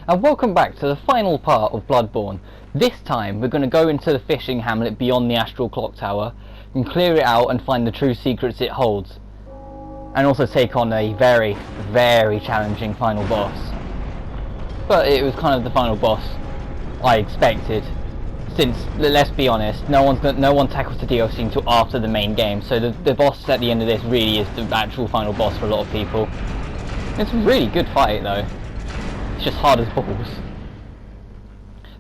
and welcome back to the final part of Bloodborne. This time we're going to go into the fishing hamlet beyond the astral clock tower and clear it out and find the true secrets it holds, and also take on a very, very challenging final boss. But it was kind of the final boss I expected, since, let's be honest, no one tackles the DLC until after the main game, so the boss at the end of this really is the actual final boss for a lot of people. It's a really good fight though. It's just hard as balls.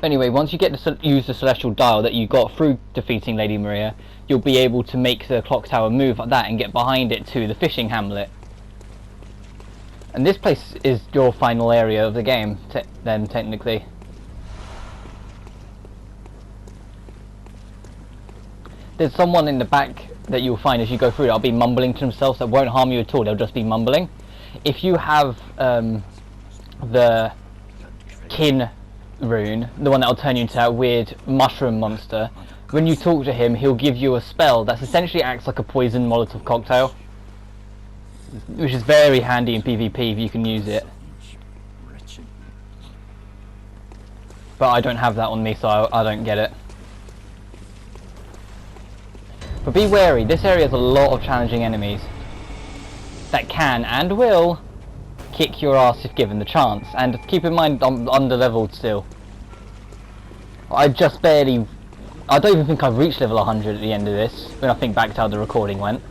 Anyway, once you get to use the celestial dial that you got through defeating Lady Maria, you'll be able to make the clock tower move like that and get behind it to the fishing hamlet. And this place is your final area of the game, then technically. There's someone in the back that you'll find as you go through that'll be mumbling to themselves that won't harm you at all, they'll just be mumbling. If you have the kin rune, the one that'll turn you into that weird mushroom monster, when you talk to him he'll give you a spell that essentially acts like a poison Molotov cocktail, which is very handy in PvP if you can use it. But I don't have that on me, so I don't get it. But be wary, this area has a lot of challenging enemies that can and will kick your ass if given the chance, and keep in mind I'm under-leveled still. I don't even think I've reached level 100 at the end of this, when I think back to how the recording went.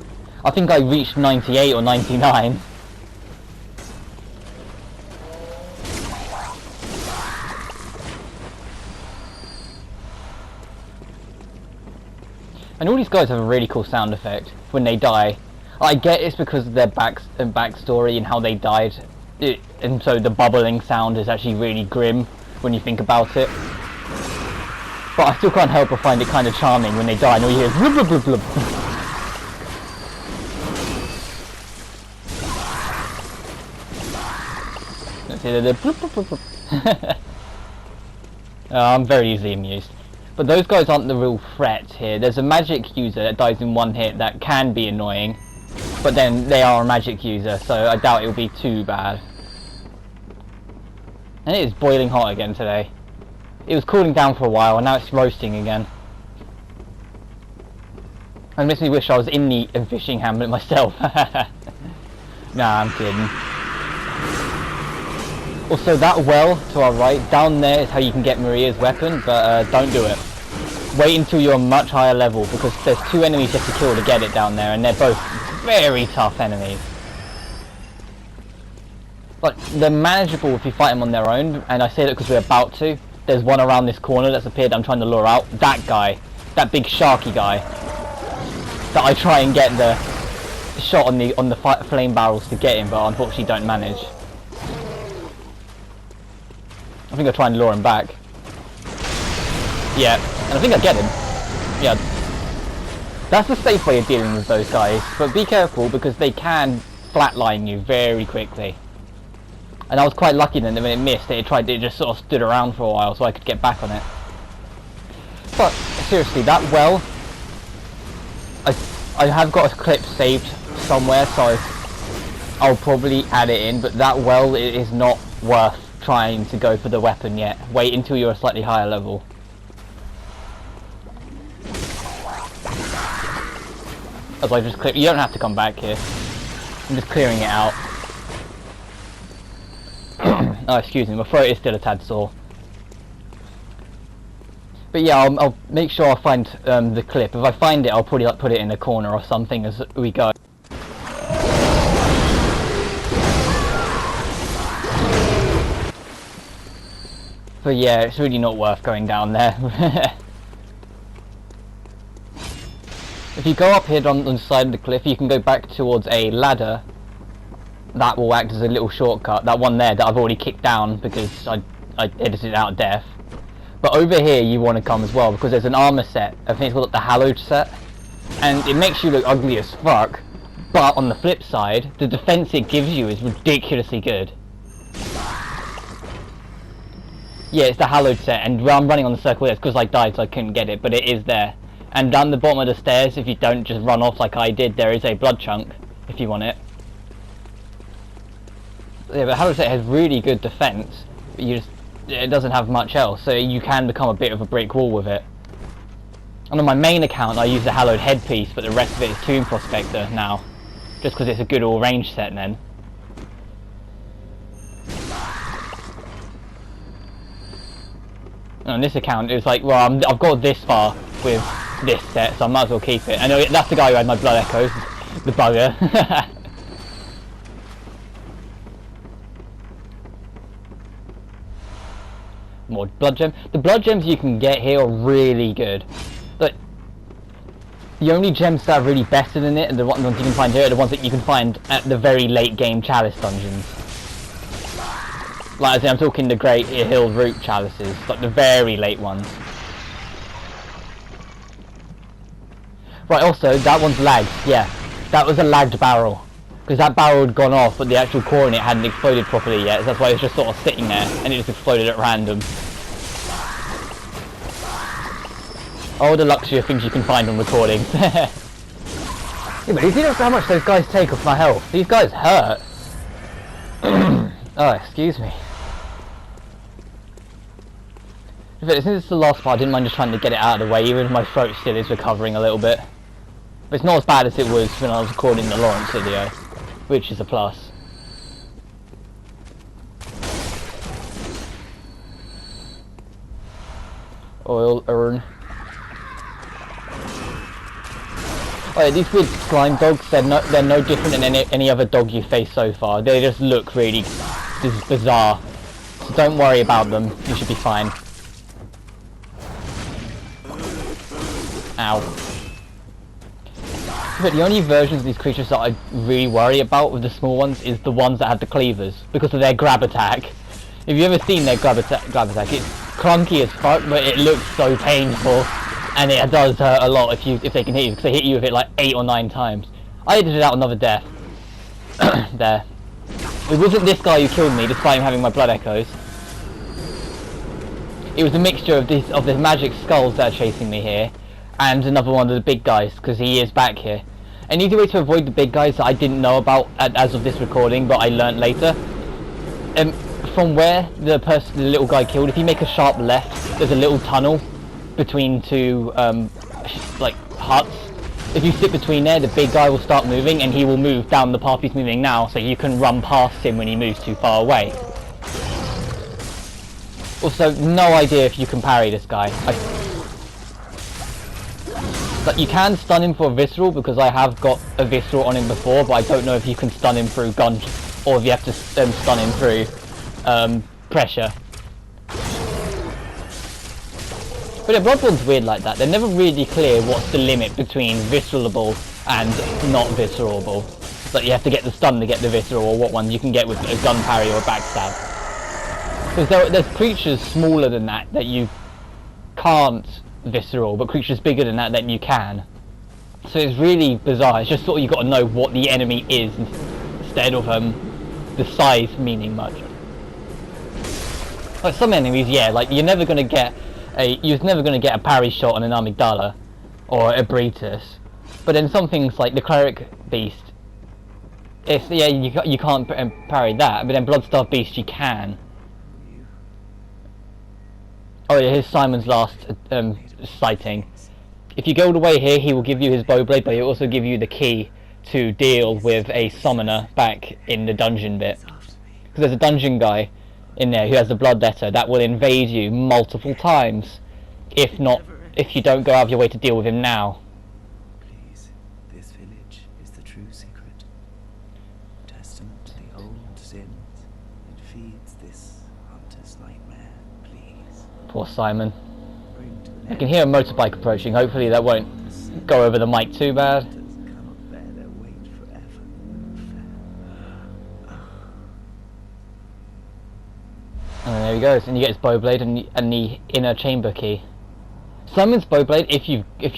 I think I reached 98 or 99. And all these guys have a really cool sound effect when they die. I get it's because of their backstory and how they died, and so the bubbling sound is actually really grim when you think about it. But I still can't help but find it kind of charming when they die and all you hear is blub blub blub blub. Let's hear the blub blub blub blub. I'm very easily amused. But those guys aren't the real threat here. There's a magic user that dies in one hit that can be annoying, but then they are a magic user, so I doubt it'll be too bad. And it is boiling hot again today. It was cooling down for a while and now it's roasting again. I makes me wish I was in the fishing hamlet myself. Nah, I'm kidding. Also, that well to our right, down there is how you can get Maria's weapon, but don't do it. Wait until you're a much higher level, because there's two enemies you have to kill to get it down there, and they're both very tough enemies. But they're manageable if you fight them on their own, and I say that because we're about to. There's one around this corner that's appeared that I'm trying to lure out. That guy, that big sharky guy, that I try and get the shot on the flame barrels to get him, but unfortunately don't manage. I think I'll try and lure him back. Yeah, and I think I get him. Yeah. That's the safe way of dealing with those guys, but be careful because they can flatline you very quickly. And I was quite lucky then that when it missed, it just sort of stood around for a while so I could get back on it. But seriously, that well, I have got a clip saved somewhere, so I'll probably add it in, but that well it is not worth trying to go for the weapon yet. Wait until you're a slightly higher level. As I just clear, you don't have to come back here. I'm just clearing it out. Oh, excuse me, my throat is still a tad sore. But yeah, I'll make sure I find the clip. If I find it, I'll probably put it in a corner or something as we go. But yeah, it's really not worth going down there. If you go up here on the side of the cliff, you can go back towards a ladder. That will act as a little shortcut. That one there that I've already kicked down because I edited it out of death. But over here you want to come as well because there's an armor set. I think it's called the Hallowed set. And it makes you look ugly as fuck. But on the flip side, the defense it gives you is ridiculously good. Yeah, it's the Hallowed set, and I'm running on the circle, it's because I died so I couldn't get it, but it is there. And down the bottom of the stairs, if you don't just run off like I did, there is a blood chunk, if you want it. Yeah, but Hallowed set has really good defense, but you just it doesn't have much else, so you can become a bit of a brick wall with it. And on my main account I use the hallowed headpiece, but the rest of it is Tomb Prospector now, just because it's a good all range set then. And on this account it was like, well, I've got this far with this set, so I might as well keep it. I know that's the guy who had my blood echoes, the bugger. More blood gem. The blood gems you can get here are really good. But the only gems that are really better than it, and the ones you can find here, are the ones that you can find at the very late game chalice dungeons. Like I say, I'm talking the Great Hill Root chalices, like the very late ones. Right, also, that one's lagged. Yeah, that was a lagged barrel. Because that barrel had gone off, but the actual core in it hadn't exploded properly yet, so that's why it was just sort of sitting there, and it just exploded at random. Oh, the luxury of things you can find on recordings. Yeah, but you know how much those guys take off my health? These guys hurt. Oh, excuse me. Since it's the last part, I didn't mind just trying to get it out of the way, even if my throat still is recovering a little bit. But it's not as bad as it was when I was recording the Lawrence video, which is a plus. Oil urn. Oh yeah, these weird slime dogs, they're no different than any other dog you face so far. They just look really bizarre. So don't worry about them, you should be fine. Ow. But the only versions of these creatures that I really worry about with the small ones is the ones that have the cleavers, because of their grab attack. If you've ever seen their grab attack, it's clunky as fuck, but it looks so painful, and it does hurt a lot if they can hit you, because they hit you with it like 8 or 9 times. I edited out another death. There. It wasn't this guy who killed me, despite him having my blood echoes. It was a mixture of the magic skulls that are chasing me here, and another one of the big guys, because he is back here. An easy way to avoid the big guys that I didn't know about as of this recording, but I learnt later. From where the little guy killed, if you make a sharp left, there's a little tunnel between two like huts. If you sit between there, the big guy will start moving, and he will move down the path he's moving now, so you can run past him when he moves too far away. Also, no idea if you can parry this guy. But you can stun him for a visceral, because I have got a visceral on him before, but I don't know if you can stun him through gun, or if you have to stun him through pressure. But yeah, Bloodborne's weird like that. They're never really clear what's the limit between visceralable and not visceralable. Like you have to get the stun to get the visceral, or what one you can get with a gun parry or a backstab. Because there's creatures smaller than that you can't visceral, but creatures bigger than that you can. So it's really bizarre. It's just sort of you got to know what the enemy is instead of the size meaning much. Like some enemies, yeah, like you're never gonna get a parry shot on an amygdala or a Bretus. But then some things like the cleric beast, it's yeah you can't parry that, but then Bloodstarved beast you can. Oh yeah, here's Simon's last sighting. If you go all the way here, he will give you his bowblade, but he'll also give you the key to deal with a summoner back in the dungeon bit. Because there's a dungeon guy in there who has the blood letter that will invade you multiple times, if you don't go out of your way to deal with him now. Please, this village is the true secret. Testament to the old sins. It feeds this hunter's nightmare. Please. Poor Simon. I can hear a motorbike approaching. Hopefully that won't go over the mic too bad. Cannot bear their weight forever. And there he goes, and you get his bowblade and the inner chamber key. Simon's bowblade, if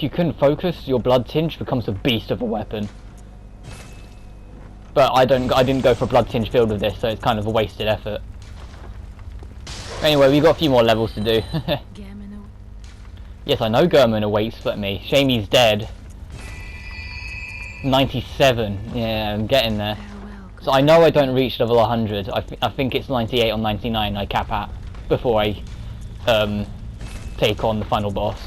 you couldn't focus, your blood tinge becomes a beast of a weapon. But I didn't go for a blood tinge build with this, so it's kind of a wasted effort. Anyway, we've got a few more levels to do. Yes, I know Gurman awaits for me. Shame he's dead. 97. Yeah, I'm getting there. So I know I don't reach level 100. I think it's 98 or 99 I cap at. before I take on the final boss,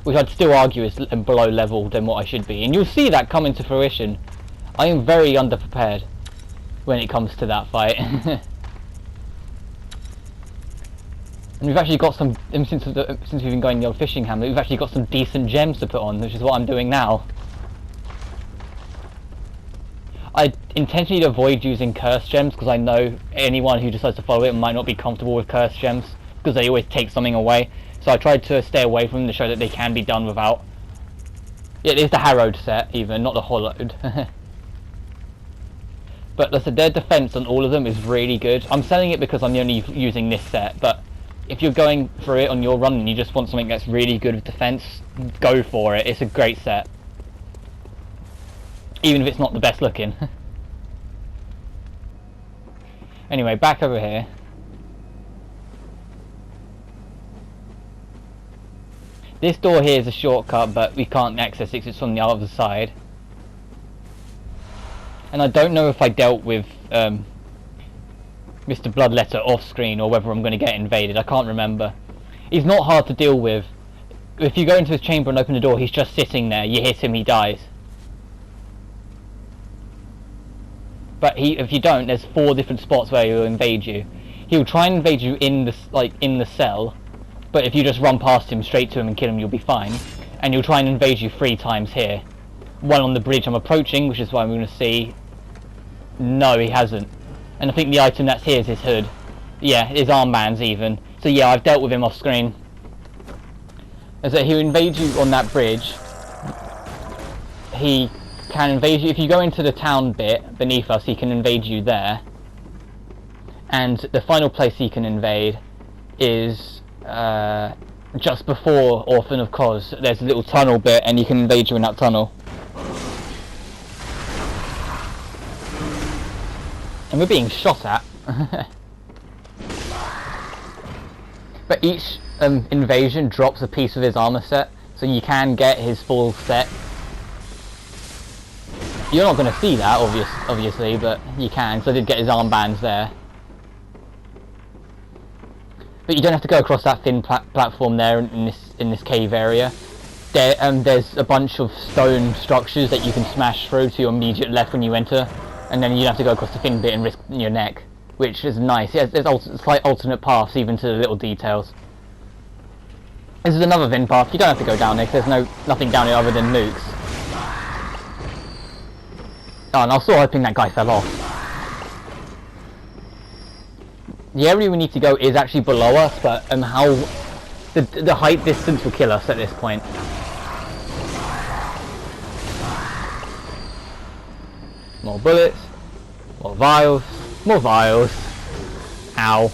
which I'd still argue is below level than what I should be, and you'll see that come into fruition. I am very underprepared when it comes to that fight. And we've actually got some, since we've been going the old fishing hamlet, we've actually got some decent gems to put on, which is what I'm doing now. I intentionally avoid using cursed gems because I know anyone who decides to follow it might not be comfortable with cursed gems because they always take something away. So I tried to stay away from them to show that they can be done without. Yeah, it is the harrowed set even, not the hollowed. But like I said, their defense on all of them is really good. I'm selling it because I'm only using this set, but if you're going for it on your run and you just want something that's really good with defense, go for it. It's a great set. Even if it's not the best looking. Anyway, back over here. This door here is a shortcut, but we can't access it 'cause it's on the other side. And I don't know if I dealt with Mr. Bloodletter off screen or whether I'm going to get invaded. I can't remember. He's not hard to deal with. If you go into his chamber and open the door, he's just sitting there. You hit him, he dies. But if you don't, there's 4 different spots where he'll invade you. He'll try and invade you in the cell, but if you just run past him, straight to him and kill him, you'll be fine. And he'll try and invade you 3 times here. One on the bridge I'm approaching, which is what I'm going to see. No, he hasn't. And I think the item that's here is his hood. Yeah, his armbands even. So yeah, I've dealt with him off screen. As he'll invade you on that bridge. He can invade you if you go into the town bit beneath us. He can invade you there. And the final place he can invade is just before Orphan of Cos. There's a little tunnel bit, and he can invade you in that tunnel. And we're being shot at. But each invasion drops a piece of his armor set, so you can get his full set. You're not going to see that, obviously, but you can, because I did get his armbands there. But you don't have to go across that thin platform there in this cave area. There's a bunch of stone structures that you can smash through to your immediate left when you enter. And then you have to go across the thin bit and risk your neck, which is nice. Yeah, there's slight alternate paths even to the little details. This is another thin path. You don't have to go down there because there's nothing down here other than nukes. Oh, and I was still hoping that guy fell off. The area we need to go is actually below us, but how the height distance will kill us at this point. More bullets, more vials, more vials. Ow.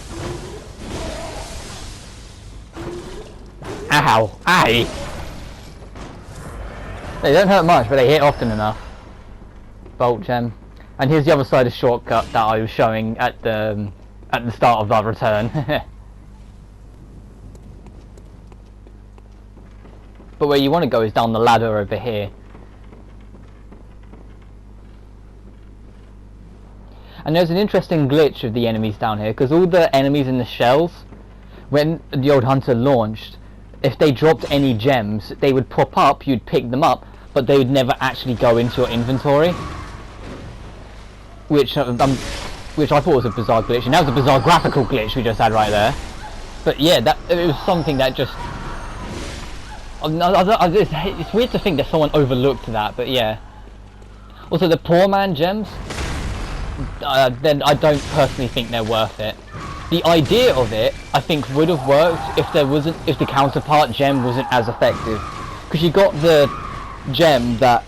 Ow. Aye. They don't hurt much, but they hit often enough. Bolt gem. And here's the other side of shortcut that I was showing at the start of our return. But where you want to go is down the ladder over here. And there's an interesting glitch of the enemies down here, because all the enemies in the shells, when the old hunter launched, if they dropped any gems, they would pop up, you'd pick them up, but they would never actually go into your inventory. Which I thought was a bizarre glitch, and that was a bizarre graphical glitch we just had right there. But yeah, it was something that just... It's weird to think that someone overlooked that, but yeah. Also, the poor man gems, then I don't personally think they're worth it. The idea of it, I think, would have worked if the counterpart gem wasn't as effective. Because you got the gem that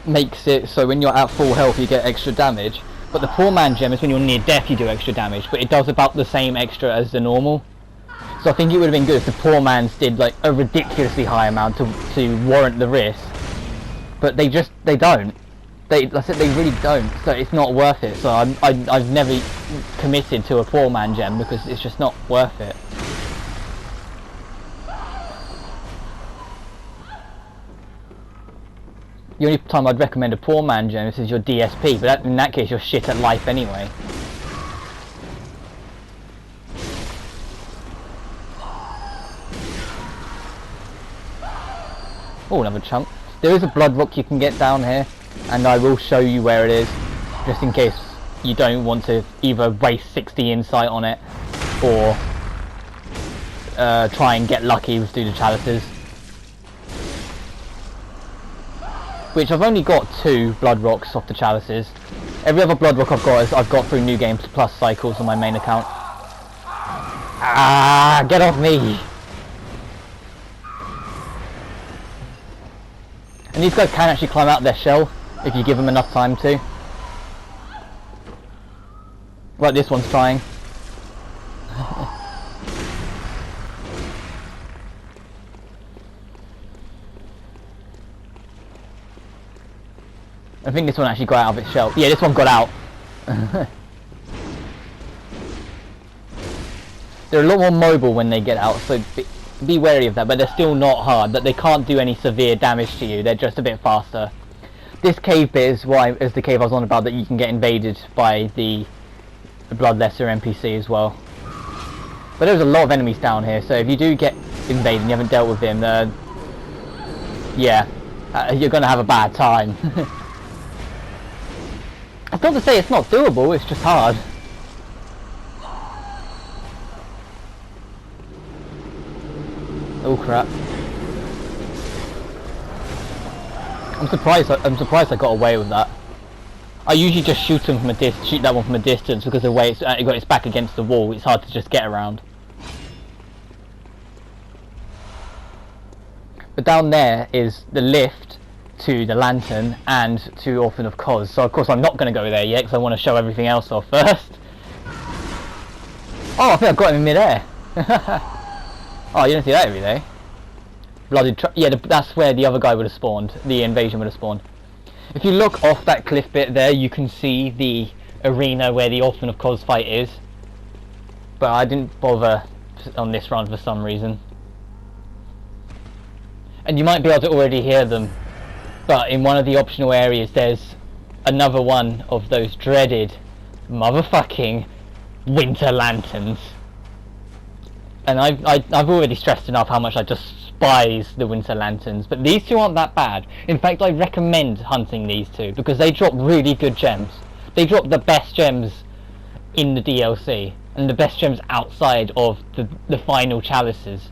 makes it so when you're at full health you get extra damage, but the poor man gem is when you're near death you do extra damage, but it does about the same extra as the normal. So I think it would have been good if the poor man's did like a ridiculously high amount to warrant the risk. But they don't. Like I said, they really don't, so it's not worth it. So I've never committed to a poor man gem because it's just not worth it. The only time I'd recommend a poor man gem is your DSP, but in that case you're shit at life anyway. Oh, another chunk. There is a blood rock you can get down here, and I will show you where it is, just in case you don't want to either waste 60 insight on it, or try and get lucky with the chalices. Which I've only got 2 blood rocks off the chalices. Every other blood rock I've got through New Games Plus cycles on my main account. Ah, get off me! And these guys can actually climb out their shell if you give them enough time to. Like this one's trying. I think this one actually got out of its shell. Yeah, this one got out. They're a lot more mobile when they get out, so be wary of that, but they're still not hard. That they can't do any severe damage to you, they're just a bit faster. This cave bit is the cave I was on about, that you can get invaded by the Bloodlesser NPC as well. But there's a lot of enemies down here, so if you do get invaded and you haven't dealt with him, yeah, you're going to have a bad time. That's not to say it's not doable, it's just hard. Oh crap. I'm surprised I got away with that. I usually just shoot that one from a distance, because the way it's got its back against the wall, it's hard to just get around. But down there is the lift to the lantern and to Orphan of Cos. So of course I'm not going to go there yet, because I want to show everything else off first. Oh, I think I've got him in mid-air. Oh, you don't see that every day. Yeah, that's where the other guy would have spawned. The invasion would have spawned. If you look off that cliff bit there, you can see the arena where the Orphan of Cos fight is. But I didn't bother on this run for some reason. And you might be able to already hear them. But in one of the optional areas, there's another one of those dreaded motherfucking winter lanterns. And I've already stressed enough how much I despise the winter lanterns, but these two aren't that bad. In fact, I recommend hunting these two, because they drop really good gems. They drop the best gems in the DLC, and the best gems outside of the final chalices.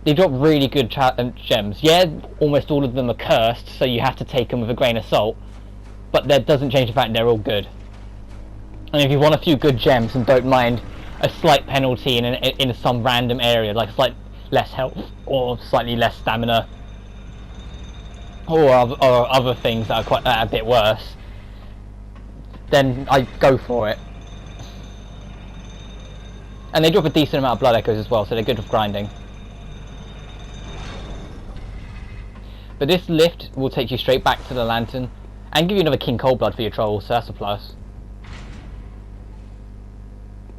They drop really good gems. Yeah, almost all of them are cursed, so you have to take them with a grain of salt, but that doesn't change the fact they're all good. And if you want a few good gems and don't mind a slight penalty in some random area, like slight less health or slightly less stamina, or other things that are a bit worse, then I go for it. And they drop a decent amount of blood echoes as well, so they're good for grinding. But this lift will take you straight back to the lantern and give you another King Coldblood for your troll, so that's a plus.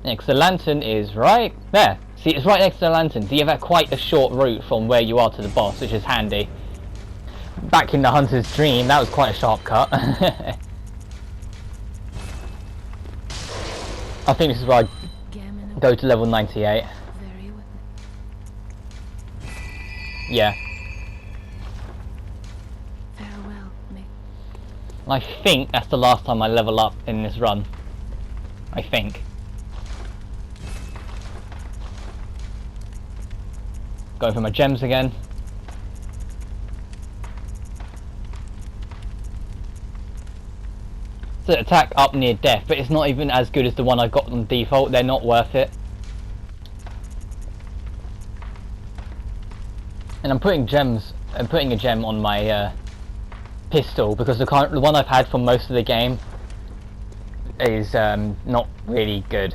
Next, the lantern is right there. See, it's right next to the lantern, so you have quite a short route from where you are to the boss, which is handy. Back in the Hunter's Dream, that was quite a sharp cut. I think this is where I go to level 98. Yeah. I think that's the last time I level up in this run. I think. Going for my gems again. It's an attack up near death, but it's not even as good as the one I got on default. They're not worth it. And I'm putting a gem on my pistol, because the one I've had for most of the game is not really good.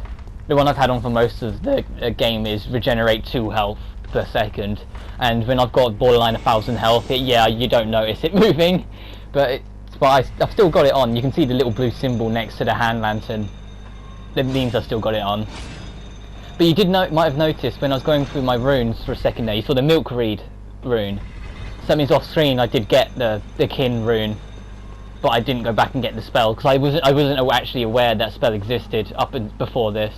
The one I've had on for most of the game is regenerate 2 health per second, and when I've got borderline 1,000 health, yeah, you don't notice it moving, but I've still got it on. You can see the little blue symbol next to the hand lantern. That means I've still got it on. But you might have noticed when I was going through my runes for a second there, you saw the milk reed rune. So that means off screen I did get the kin rune, but I didn't go back and get the spell, because I wasn't actually aware that spell existed before this.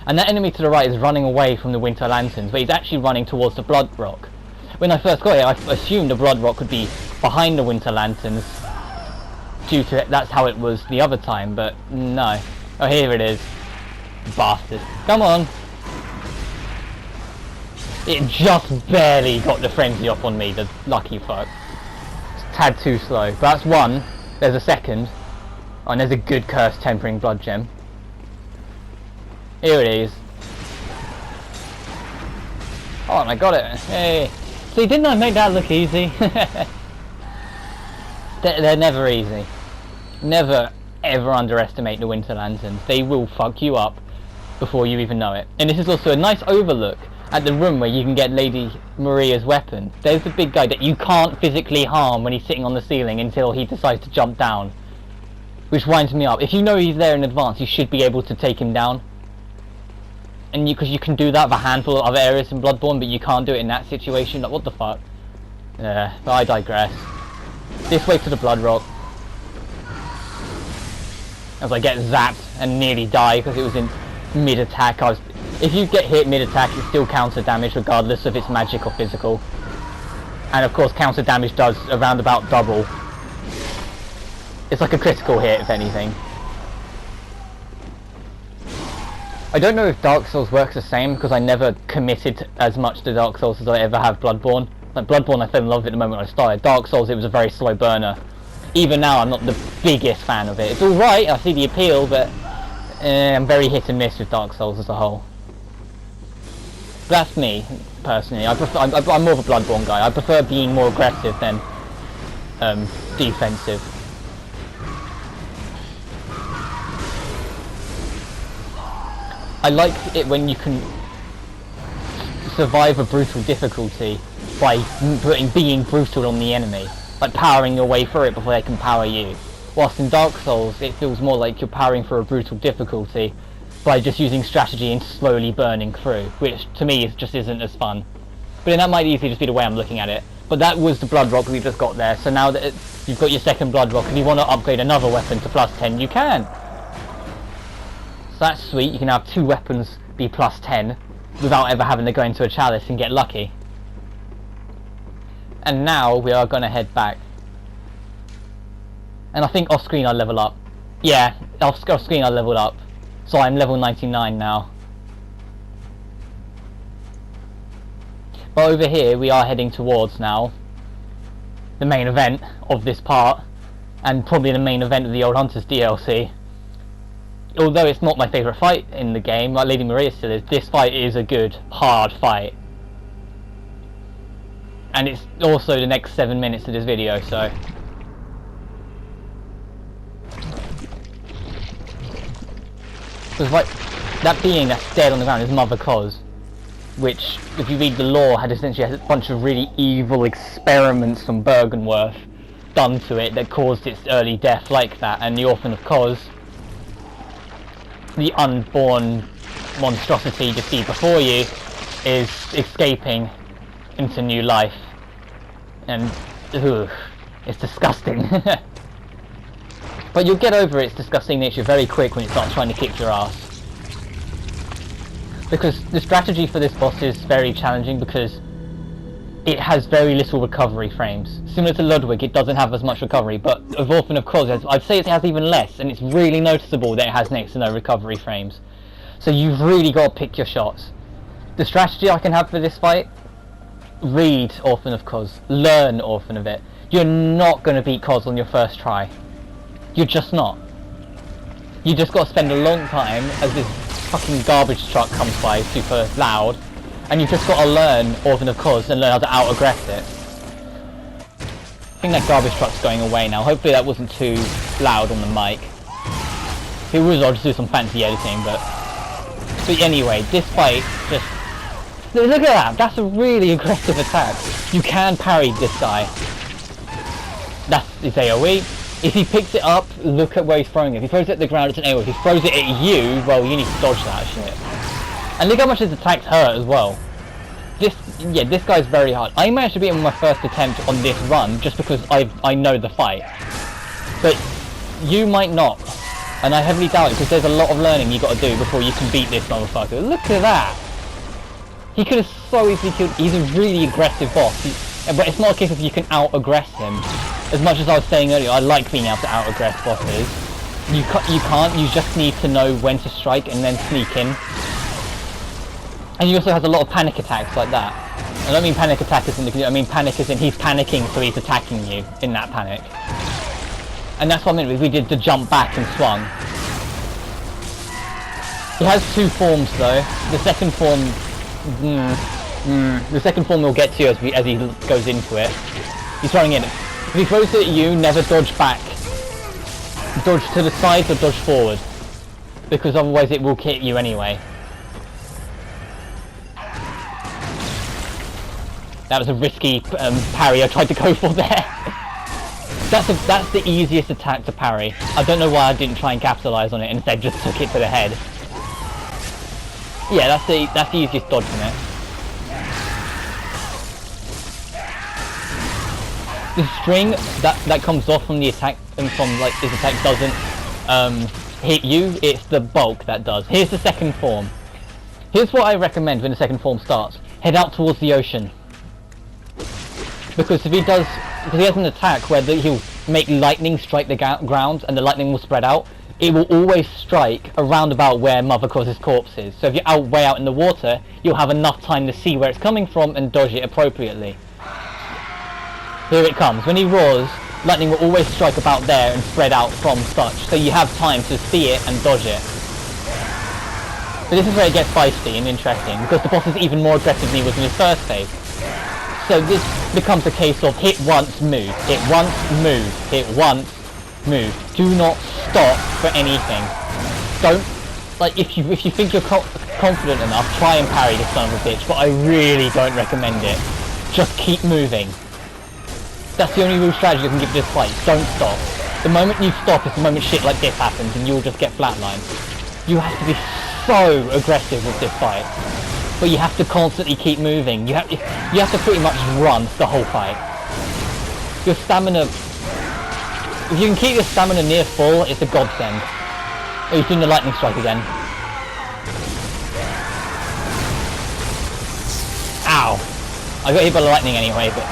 And that enemy to the right is running away from the winter lanterns, but he's actually running towards the blood rock. when I first got it, I assumed the Blood Rock would be behind the Winter Lanterns, due to it, that's how it was the other time, but no. Oh, here it is. Bastard. Come on! It just barely got the frenzy up on me, the lucky fuck. It's a tad too slow. But that's one. There's a second. Oh, and there's a good Curse Tempering Blood Gem. Here it is. Oh, and I got it. Hey. See, didn't I make that look easy? They're never easy. Never ever underestimate the Winter Lanterns. They will fuck you up before you even know it. And this is also a nice overlook at the room where you can get Lady Maria's weapon. There's the big guy that you can't physically harm when he's sitting on the ceiling until he decides to jump down. Which winds me up. If you know he's there in advance, you should be able to take him down. And because you can do that with a handful of other areas in Bloodborne, but you can't do it in that situation. Like, what the fuck? But I digress. This way to the Blood Rock. As I get zapped and nearly die because it was in mid-attack. If you get hit mid-attack, it's still counter damage regardless if it's magic or physical. And of course counter damage does around about double. It's like a critical hit if anything. I don't know if Dark Souls works the same because I never committed as much to Dark Souls as I ever have Bloodborne. Like Bloodborne I fell in love with it the moment I started. Dark Souls it was a very slow burner. Even now I'm not the biggest fan of it. It's alright, I see the appeal, but I'm very hit and miss with Dark Souls as a whole. That's me, personally. I'm more of a Bloodborne guy. I prefer being more aggressive than defensive. I like it when you can survive a brutal difficulty by being brutal on the enemy. Like powering your way through it before they can power you. Whilst in Dark Souls, it feels more like you're powering through a brutal difficulty by just using strategy and slowly burning through, which to me just isn't as fun. But then that might easily just be the way I'm looking at it. But that was the Blood Rock we just got there, so now that you've got your second Blood Rock, if you want to upgrade another weapon to +10, you can. So that's sweet, you can have 2 weapons be +10 without ever having to go into a chalice and get lucky. And now we are going to head back. And I think off screen I level up. Yeah, off screen I leveled up. So I'm level 99 now. But over here we are heading towards now the main event of this part. And probably the main event of the Old Hunters DLC. Although it's not my favourite fight in the game, like Lady Maria still is, this fight is a good, hard fight. And it's also the next 7 minutes of this video, so... Because like, that being that's dead on the ground is Mother Cos, which, if you read the lore, had essentially a bunch of really evil experiments from Bergenworth done to it that caused its early death like that, and the Orphan of Cos, the unborn monstrosity you see before you, is escaping into new life. And it's disgusting. But you'll get over its disgusting nature very quick when it starts trying to kick your ass. Because the strategy for this boss is very challenging because it has very little recovery frames. Similar to Ludwig, it doesn't have as much recovery, but of Orphan of Cos, I'd say it has even less, and it's really noticeable that it has next to no recovery frames. So you've really got to pick your shots. The strategy I can have for this fight: read Orphan of Cos, learn Orphan of it. You're not going to beat Cos on your first try. You're just not. You just got to spend a long time as this fucking garbage truck comes by super loud, and you've just got to learn Orphan of Cos and learn how to out-aggress it. I think that garbage truck's going away now. Hopefully that wasn't too loud on the mic. If it was, I'll just do some fancy editing, but anyway, this fight just... Look at that! That's a really aggressive attack. You can parry this guy. That's his AoE. If he picks it up, look at where he's throwing it. If he throws it at the ground, it's an AoE. If he throws it at you, well, you need to dodge that shit. And look how much his attacks hurt as well. This guy's very hard. I managed to beat him on my first attempt on this run, just because I know the fight. But you might not. And I heavily doubt it, because there's a lot of learning you got to do before you can beat this motherfucker. Look at that! He could have so easily killed. He's a really aggressive boss, but it's not a case of you can out-aggress him. As much as I was saying earlier, I like being able to out-aggress bosses. You can't, you just need to know when to strike and then sneak in. And he also has a lot of panic attacks like that. I don't mean panic attack as in, I mean panic as in he's panicking so he's attacking you in that panic. And that's what I meant with we did the jump back and swung. He has two forms though. The second form, the second form we'll get to as he goes into it. He's running in. If he throws it at you, never dodge back. Dodge to the side or dodge forward, because otherwise it will hit you anyway. That was a risky parry I tried to go for there. That's the easiest attack to parry. I don't know why I didn't try and capitalise on it and instead just took it to the head. Yeah, that's the easiest dodge from it. The string that comes off from the attack and from like his attack doesn't hit you. It's the bulk that does. Here's the second form. Here's what I recommend when the second form starts. Head out towards the ocean. Because if he does, because he has an attack where he'll make lightning strike the ground and the lightning will spread out, it will always strike around about where Mother Claus's corpse is. So if you're way out in the water, you'll have enough time to see where it's coming from and dodge it appropriately. Here it comes. When he roars, lightning will always strike about there and spread out from such, so you have time to see it and dodge it. But this is where it gets feisty and interesting, because the boss is even more aggressive than he was in his first phase. So this becomes a case of hit once, move, hit once, move, hit once, move. Do not stop for anything. Don't, like, if you think you're confident enough, try and parry this son of a bitch, but I really don't recommend it. Just keep moving. That's the only real strategy you can give this fight. Don't stop. The moment you stop is the moment shit like this happens and you'll just get flatlined. You have to be so aggressive with this fight. But you have to constantly keep moving. You have to pretty much run the whole fight. Your stamina... If you can keep your stamina near full, it's a godsend. Oh, he's doing the lightning strike again. Ow! I got hit by the lightning anyway, but...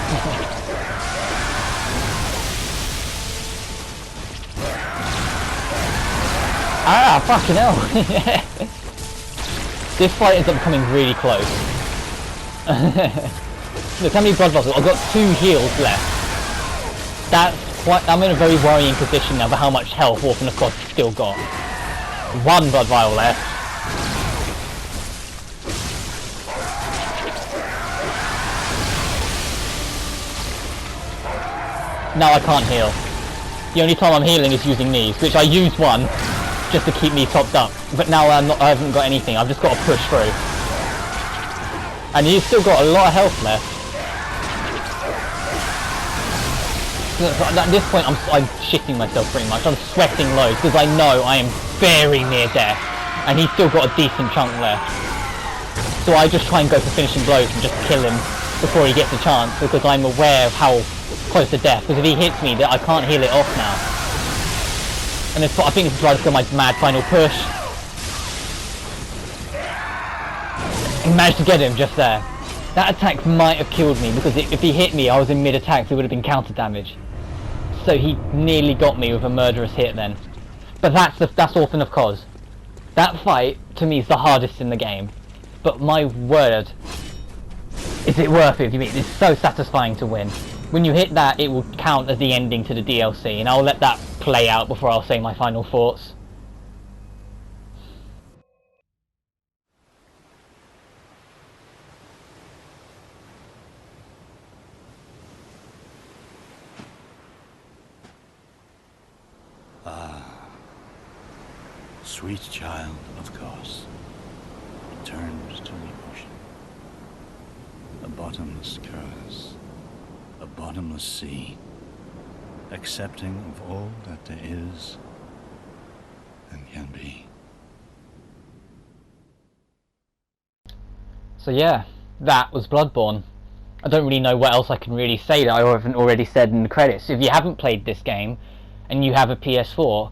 Ah, fucking hell! This fight ends up becoming really close. Look how many blood vessels. I've got 2 heals left. I'm in a very worrying position now for how much health Orphan of course still got. 1 blood vial left. Now I can't heal. The only time I'm healing is using these, which I use one just to keep me topped up. But now I haven't got anything, I've just got to push through. And he's still got a lot of health left. At this point I'm shitting myself pretty much, I'm sweating loads because I know I am very near death. And he's still got a decent chunk left. So I just try and go for finishing blows and just kill him before he gets a chance, because I'm aware of how close to death. Because if he hits me, I can't heal it off now. And I think this is why I just got my mad final push. And managed to get him just there. That attack might have killed me, because if he hit me, I was in mid-attack, so it would have been counter damage. So he nearly got me with a murderous hit then. But that's Orphan of Cos. That fight, to me, is the hardest in the game. But my word, is it worth it? It's so satisfying to win. When you hit that, it will count as the ending to the DLC, and I'll let that play out before I'll say my final thoughts. Sweet child of Cos, turned to the ocean. A bottomless curse, a bottomless sea, accepting of all that there is and can be. So yeah, that was Bloodborne. I don't really know what else I can really say that I haven't already said in the credits. If you haven't played this game and you have a PS4,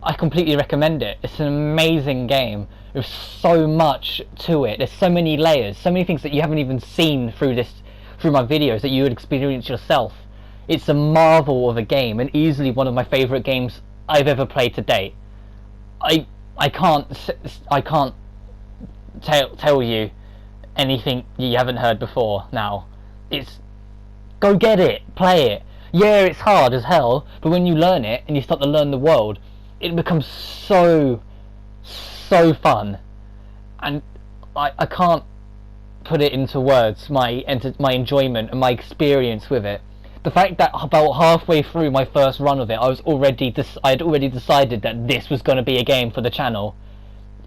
I completely recommend it. It's an amazing game. There's so much to it. There's so many layers, so many things that you haven't even seen through my videos that you would experience yourself. It's a marvel of a game, and easily one of my favourite games I've ever played to date. I can't tell you anything you haven't heard before now. It's, go get it, play it. Yeah, it's hard as hell, but when you learn it and you start to learn the world, it becomes so fun. And I can't put it into words, my enjoyment and my experience with it. The fact that about halfway through my first run of it, I had already decided that this was going to be a game for the channel.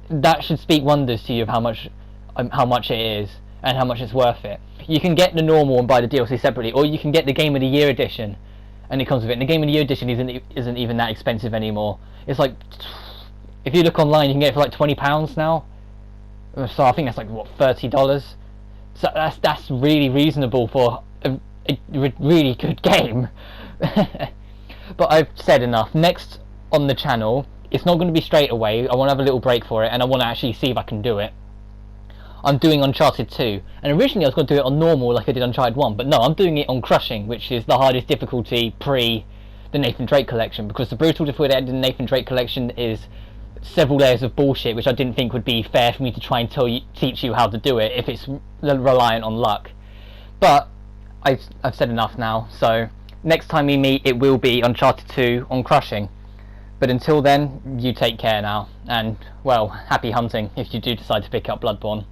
That should speak wonders to you of how much it is and how much it's worth it. You can get the normal and buy the DLC separately, or you can get the Game of the Year edition, and it comes with it. And the Game of the Year edition isn't even that expensive anymore. It's like, if you look online, you can get it for like £20 now. So I think that's like, what, $30? So that's really reasonable for a really good game. But I've said enough. Next on the channel, it's not going to be straight away. I want to have a little break for it, and I want to actually see if I can do it. I'm doing Uncharted 2, and originally I was going to do it on normal like I did Uncharted 1, but no, I'm doing it on Crushing, which is the hardest difficulty pre the Nathan Drake collection, because the brutal difficulty in the Nathan Drake collection is several layers of bullshit, which I didn't think would be fair for me to try and teach you how to do it if it's reliant on luck. But I've said enough now, so next time we meet it will be Uncharted 2 on Crushing. But until then, you take care now, and well, happy hunting if you do decide to pick up Bloodborne.